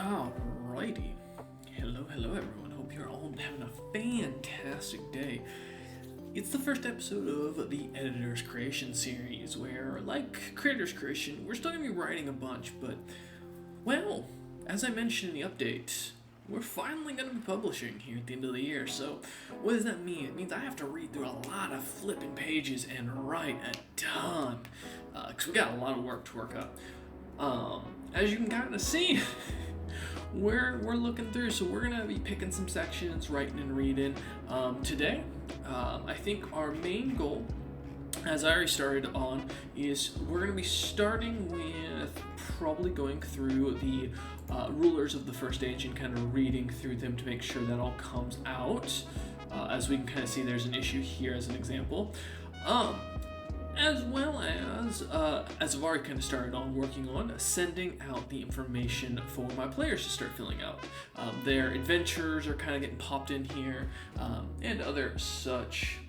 Alrighty. Hello everyone. Hope you're all having a fantastic day. It's the first episode of the Editor's Creation series where, like Creator's Creation, we're still going to be writing a bunch, but, well, as I mentioned in the update, we're finally going to be publishing here at the end of the year. So what does that mean? It means I have to read through a lot of flipping pages and write a ton, because we got a lot of work to work up. As you can kind of see, we're looking through, so we're gonna be picking some sections, writing and reading. Today, I think our main goal, as I already started on, is we're gonna be starting with probably going through the rulers of the first age and kind of reading through them to make sure that all comes out. As we can kind of see, there's an issue here as an example. As well as I've already kind of started on working on sending out the information for my players to start filling out. Their adventures are kind of getting popped in here, and other such.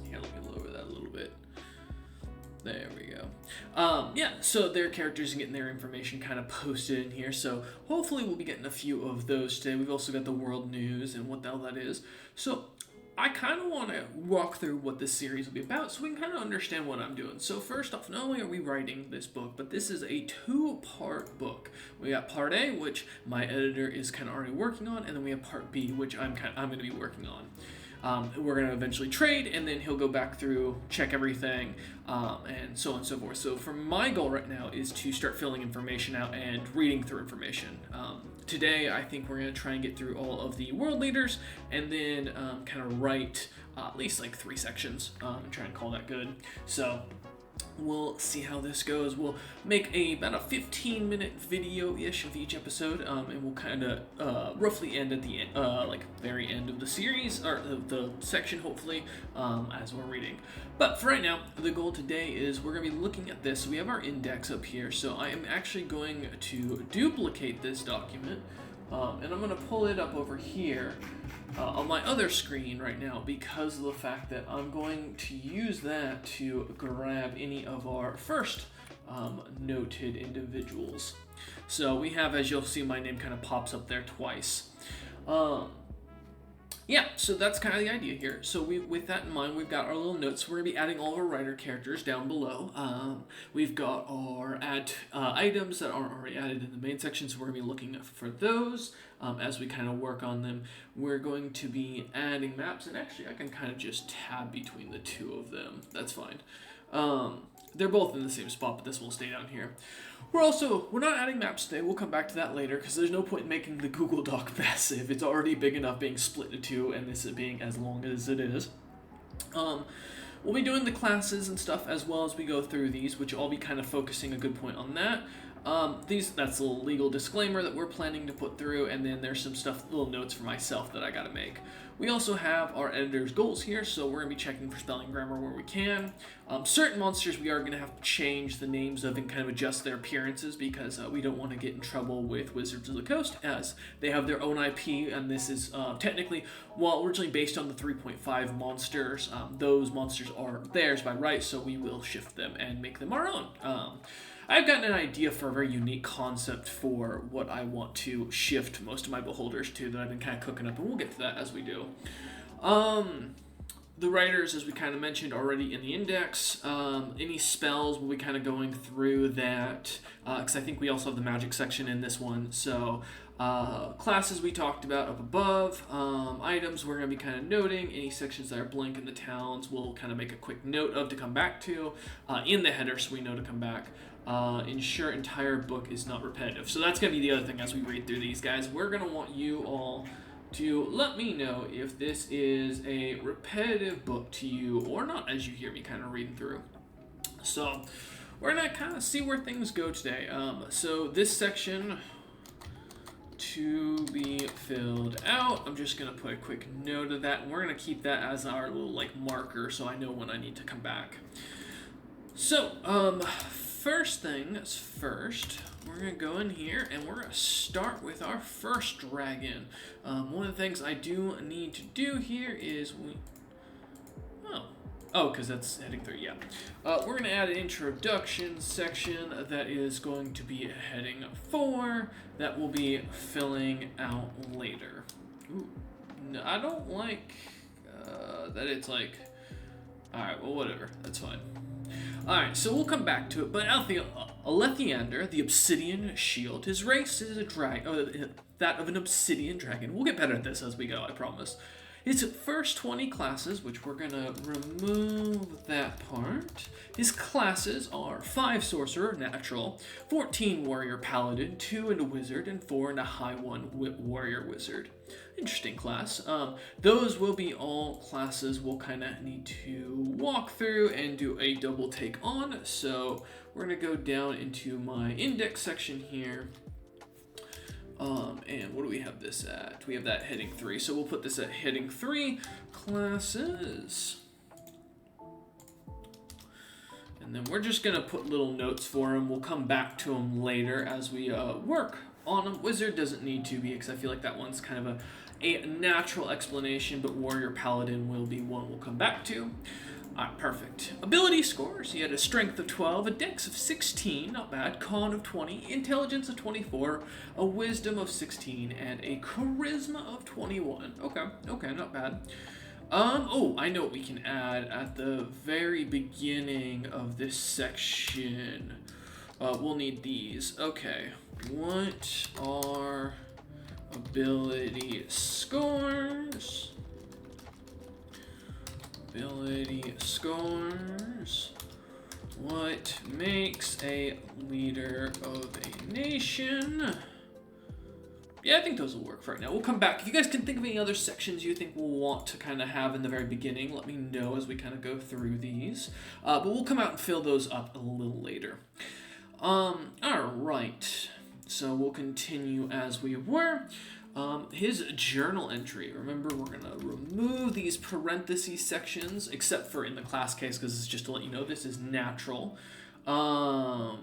Here, let me lower that a little bit. There we go. So their characters are getting their information kind of posted in here, so hopefully we'll be getting a few of those today. We've also got the world news and what the hell that is. So I kind of want to walk through what this series will be about so we can kind of understand what I'm doing. So first off, not only are we writing this book, but this is a two-part book. We got part A, which my editor is kind of already working on, and then we have part B, which I'm going to be working on. We're going to eventually trade, and then he'll go back through, check everything, and so on and so forth. So for my goal right now is to start filling information out and reading through information. Today, I think we're going to try and get through all of the world leaders, and then kind of write at least like 3 sections, and try and call that good. So we'll see how this goes. We'll make about a 15-minute video-ish of each episode, and we'll kind of roughly end at the end, very end of the series, or the section, hopefully, as we're reading. But for right now, the goal today is we're going to be looking at this. We have our index up here, so I am actually going to duplicate this document, and I'm going to pull it up over here on my other screen right now because of the fact that I'm going to use that to grab any of our first noted individuals. So we have, as you'll see, my name kind of pops up there twice. So that's kind of the idea here. So with that in mind, we've got our little notes. We're going to be adding all of our writer characters down below. We've got our add items that aren't already added in the main section, so we're going to be looking for those as we kind of work on them. We're going to be adding maps, and actually I can kind of just tab between the two of them. That's fine. They're both in the same spot, but this will stay down here. We're not adding maps today. We'll come back to that later because there's no point in making the Google Doc massive. It's already big enough being split into two, and this is being as long as it is. We'll be doing the classes and stuff as well as we go through these, which I'll be kind of focusing a good point on that. That's a little legal disclaimer that we're planning to put through, and then there's some stuff, little notes for myself that I gotta make. We also have our editor's goals here, so we're gonna be checking for spelling grammar where we can. Certain monsters we are gonna have to change the names of and kind of adjust their appearances because we don't want to get in trouble with Wizards of the Coast as they have their own IP, and this is technically, while originally based on the 3.5 monsters, those monsters are theirs by right, so we will shift them and make them our own. I've gotten an idea for a very unique concept for what I want to shift most of my beholders to that I've been kind of cooking up, and we'll get to that as we do. The writers, as we kind of mentioned already in the index, any spells, we'll be kind of going through that, because I think we also have the magic section in this one. So classes we talked about up above, items we're going to be kind of noting, any sections that are blank in the towns we'll kind of make a quick note of to come back to, in the header so we know to come back. Ensure entire book is not repetitive. So that's going to be the other thing as we read through these, guys. We're going to want you all to let me know if this is a repetitive book to you or not as you hear me kind of reading through. So we're going to kind of see where things go today. So this section to be filled out, I'm just going to put a quick note of that, and we're going to keep that as our little marker so I know when I need to come back. So, first things first, we're going to go in here and we're going to start with our first dragon. One of the things I do need to do here is Oh, because that's heading 3, yeah. We're going to add an introduction section that is going to be heading 4 that will be filling out later. Ooh, no, I don't like that it's like... Alright, well, whatever. That's fine. Alright, so we'll come back to it, but Alethiander, the obsidian shield, his race is that of an obsidian dragon. We'll get better at this as we go, I promise. His first 20 classes, which we're gonna remove that part. His classes are 5 sorcerer, natural, 14 warrior paladin, 2 and a wizard, and 4 and a high 1 warrior wizard. Interesting class. Those will be all classes we'll kind of need to walk through and do a double take on. So we're gonna go down into my index section here. And what do we have this at? We have that heading 3. So we'll put this at heading 3, classes. And then we're just going to put little notes for him. We'll come back to him later as we work on him. Wizard doesn't need to be, because I feel like that one's kind of a natural explanation, but Warrior Paladin will be one we'll come back to. Alright, perfect. Ability scores. He had a strength of 12, a dex of 16, not bad, con of 20, intelligence of 24, a wisdom of 16, and a charisma of 21. Okay, not bad. Oh, I know what we can add at the very beginning of this section. We'll need these. Okay, what are ability scores? Ability scores. What makes a leader of a nation? Yeah, I think those will work for right now. We'll come back. If you guys can think of any other sections you think we'll want to kind of have in the very beginning, let me know as we kind of go through these. But we'll come out and fill those up a little later. All right. So we'll continue as we were. His journal entry. Remember, we're going to remove these parentheses sections, except for in the class case, because it's just to let you know this is natural. What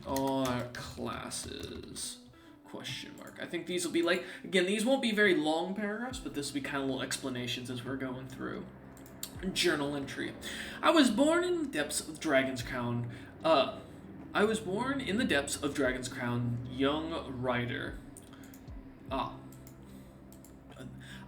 are classes? Question mark. I think these will be like, again, these won't be very long paragraphs, but this will be kind of little explanations as we're going through. Journal entry. I was born in the depths of Dragon's Crown. Young writer.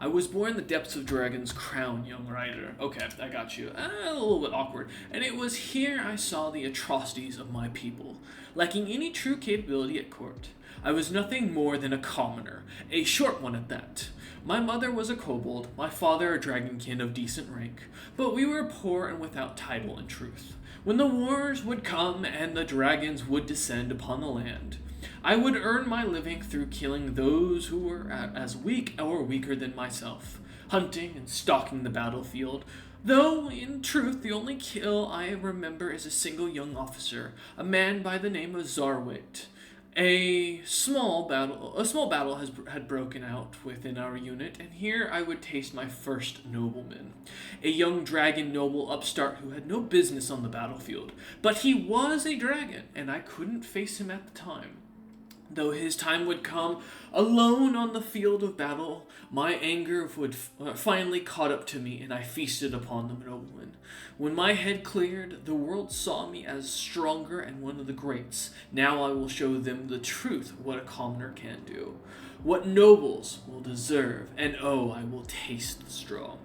I was born in the depths of Dragon's Crown, young writer. Okay, I got you. A little bit awkward. And it was here I saw the atrocities of my people. Lacking any true capability at court, I was nothing more than a commoner, a short one at that. My mother was a kobold, my father a dragonkin of decent rank, but we were poor and without title and truth. When the wars would come and the dragons would descend upon the land, I would earn my living through killing those who were as weak or weaker than myself, hunting and stalking the battlefield, though, in truth, the only kill I remember is a single young officer, a man by the name of Zarwit. A small battle had broken out within our unit, and here I would taste my first nobleman. A young dragon noble upstart who had no business on the battlefield, but he was a dragon, and I couldn't face him at the time. Though his time would come, alone on the field of battle, my anger would finally caught up to me, and I feasted upon the nobleman. When my head cleared, the world saw me as stronger and one of the greats. Now I will show them the truth, what a commoner can do, what nobles will deserve, and oh, I will taste the strong.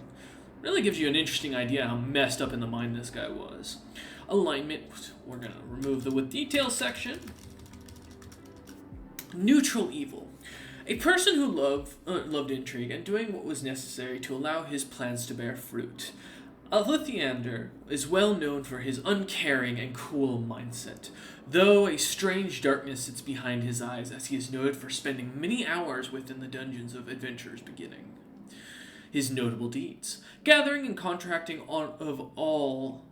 Really gives you an interesting idea how messed up in the mind this guy was. Alignment, we're going to remove the with details section. Neutral evil. A person who loved intrigue and doing what was necessary to allow his plans to bear fruit. Alethiander is well known for his uncaring and cool mindset, though a strange darkness sits behind his eyes as he is noted for spending many hours within the dungeons of Adventure's Beginning. His notable deeds: gathering and contracting of all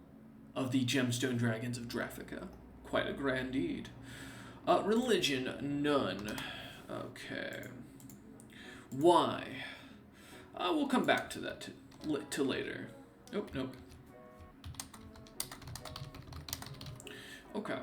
of the gemstone dragons of Draffica. Quite a grand deed. Religion, none. Okay. Why? We'll come back to that to later. Nope. Okay.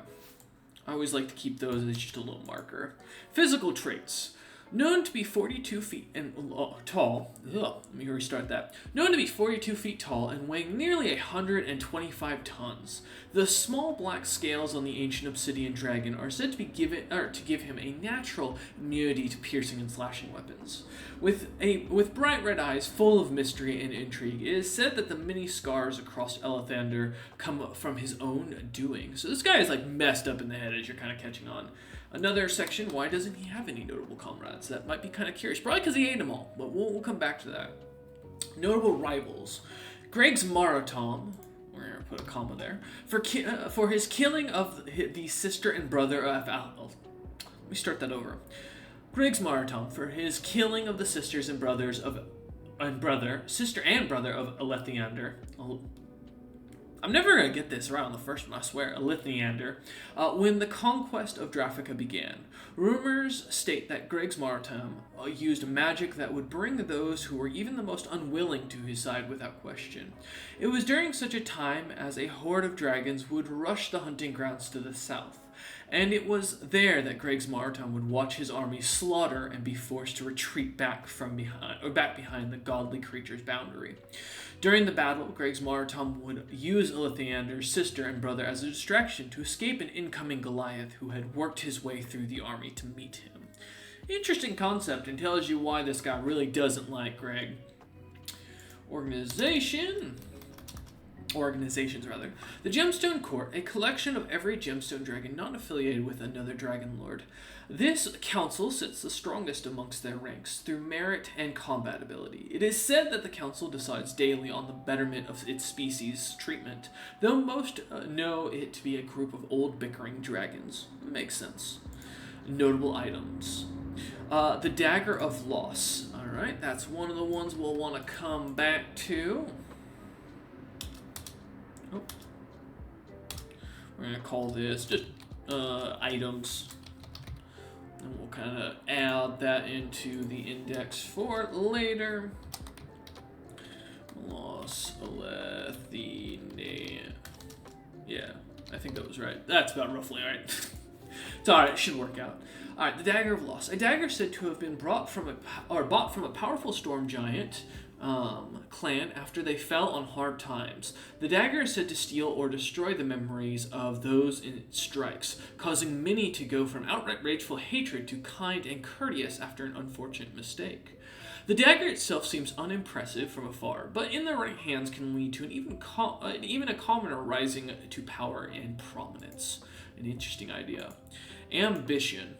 I always like to keep those as just a little marker. Physical traits. Known to be 42 feet and tall, let me restart that. Known to be 42 feet tall and weighing nearly 125 tons, the small black scales on the ancient obsidian dragon are said to be to give him a natural immunity to piercing and slashing weapons. With bright red eyes full of mystery and intrigue, it is said that the many scars across Elethander come from his own doing. So this guy is like messed up in the head, as you're kind of catching on. Another section, why doesn't he have any notable comrades? That might be kind of curious. Probably because he ate them all, but we'll come back to that. Notable rivals. Greg's Maratom, we're going to put a comma there, for his killing of the sister and brother of let me start that over. Greg's Maratom, for his killing of the sisters and brothers of sister and brother of Elethander. I'm never going to get this right on the first one, I swear. Elethander. When the conquest of Drafika began, rumors state that Greg's Maratom used magic that would bring those who were even the most unwilling to his side without question. It was during such a time as a horde of dragons would rush the hunting grounds to the south, and it was there that Greg's Maratom would watch his army slaughter and be forced to retreat back behind the godly creature's boundary. During the battle, Greg's Maratom would use Elethander's sister and brother as a distraction to escape an incoming Goliath who had worked his way through the army to meet him. Interesting concept, and tells you why this guy really doesn't like Greg. Organizations. The Gemstone Court, a collection of every gemstone dragon not affiliated with another dragon lord. This council sits the strongest amongst their ranks through merit and combat ability. It is said that the council decides daily on the betterment of its species' treatment, though most know it to be a group of old bickering dragons. Makes sense. Notable items. The Dagger of Loss. Alright, that's one of the ones we'll want to come back to. Oh. We're going to call this just items. And we'll kind of add that into the index for later. Loss Elethander. Yeah, I think that was right. That's about roughly right. It's alright, it should work out. Alright, the Dagger of Loss. A dagger said to have been bought from a powerful storm giant clan after they fell on hard times. The dagger is said to steal or destroy the memories of those in its strikes, causing many to go from outright rageful hatred to kind and courteous after an unfortunate mistake. The dagger itself seems unimpressive from afar, but in the right hands can lead to even a commoner rising to power and prominence. An interesting idea. Ambition.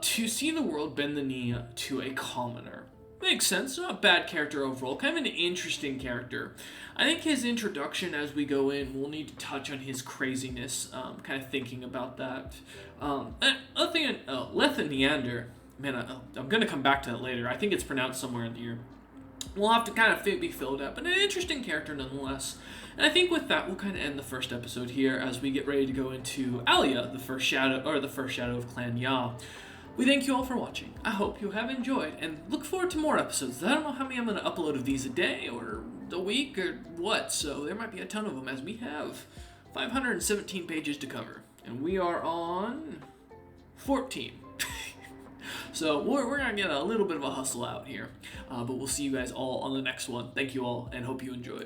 To see the world bend the knee to a commoner. Makes sense. Not a bad character overall. Kind of an interesting character. I think his introduction, as we go in, we'll need to touch on his craziness. Kind of thinking about that. Elethander. Man, I'm going to come back to that later. I think it's pronounced somewhere in here. We'll have to kind of be filled up. But an interesting character nonetheless. And I think with that, we'll kind of end the first episode here as we get ready to go into Alia, the first shadow of Clan Ya. We thank you all for watching. I hope you have enjoyed, and look forward to more episodes. I don't know how many I'm going to upload of these a day, or a week, or what, so there might be a ton of them, as we have 517 pages to cover, and we are on 14. So we're going to get a little bit of a hustle out here, but we'll see you guys all on the next one. Thank you all, and hope you enjoyed.